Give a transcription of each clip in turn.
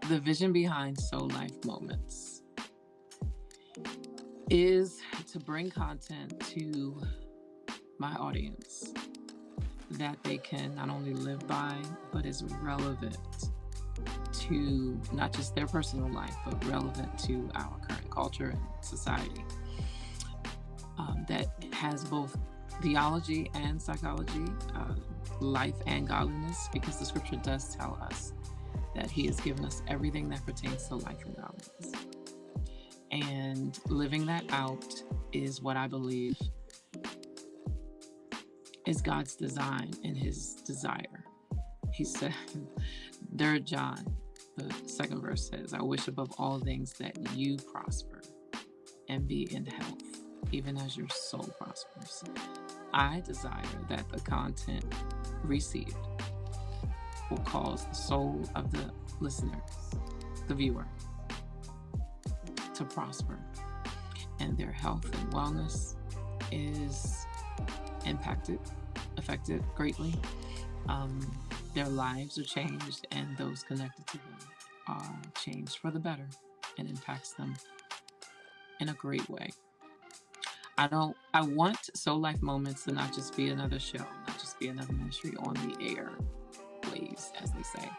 The vision behind Soul Life Moments is to bring content to my audience that they can not only live by, but is relevant to not just their personal life, but relevant to our current culture and society. That has both theology and psychology, life and godliness, because the scripture does tell us that he has given us everything that pertains to life and godliness. And living that out is what I believe is God's design and his desire. He said, 3 John, the 2nd verse says, I wish above all things that you prosper and be in health, even as your soul prospers. I desire that the content received will cause the soul of the listener, the viewer, to prosper, and their health and wellness is affected greatly. Their lives are changed, and those connected to them are changed for the better, and impacts them in a great way. I want Soul Life Moments to not just be another show, not just be another ministry on the air ways, as they say,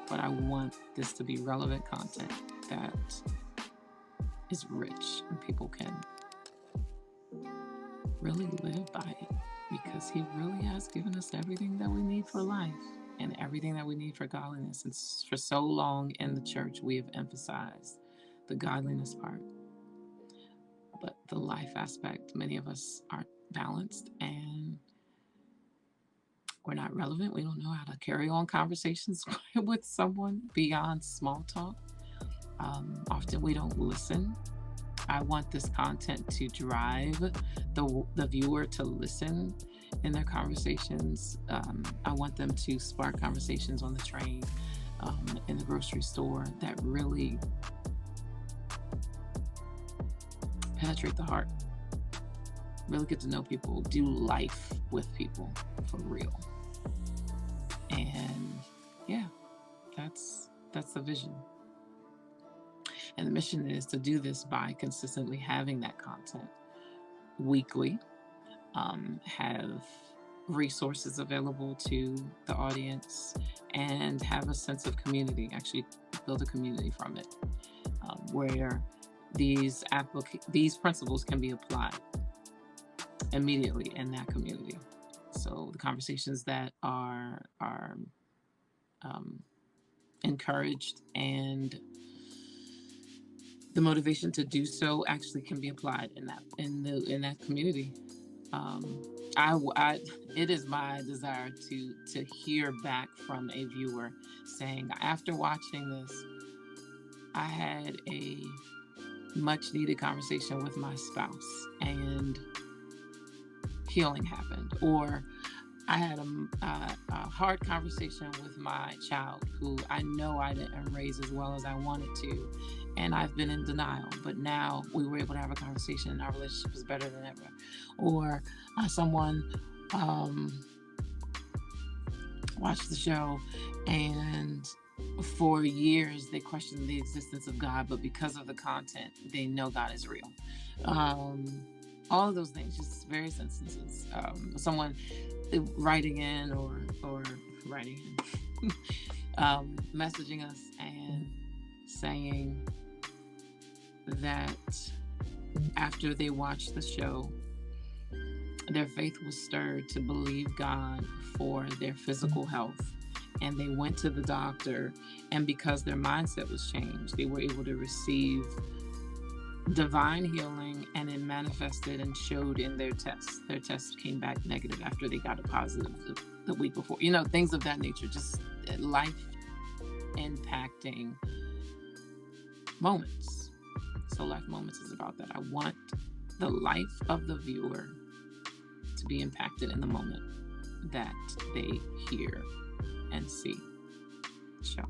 but I want this to be relevant content that is rich and people can really live by it, because he really has given us everything that we need for life and everything that we need for godliness. And for so long in the church, we have emphasized the godliness part, but the life aspect, many of us aren't balanced and we're not relevant. We don't know how to carry on conversations with someone beyond small talk. Often we don't listen. I want this content to drive the viewer to listen in their conversations. I want them to spark conversations on the train, in the grocery store, that really penetrate the heart. Really get to know people, do life with people for real. And yeah, that's the vision. And the mission is to do this by consistently having that content weekly, have resources available to the audience, and have a sense of community, actually build a community from it, where these principles can be applied immediately in that community. So the conversations that are encouraged and the motivation to do so actually can be applied in that community. It is my desire to hear back from a viewer saying, after watching this, I had a much needed conversation with my spouse and healing happened, or I had a hard conversation with my child who I know I didn't raise as well as I wanted to, and I've been in denial, but now we were able to have a conversation and our relationship is better than ever. Or someone watched the show and for years they questioned the existence of God, but because of the content, they know God is real. All of those things, just various instances. Someone writing in or writing in, messaging us and saying that after they watched the show, their faith was stirred to believe God for their physical health. And they went to the doctor, and because their mindset was changed, they were able to receive divine healing, and it manifested and showed in their tests. Their tests came back negative after they got a positive the week before. Things of that nature, just life impacting moments. So Life Moments is about that. I want the life of the viewer to be impacted in the moment that they hear and see the show.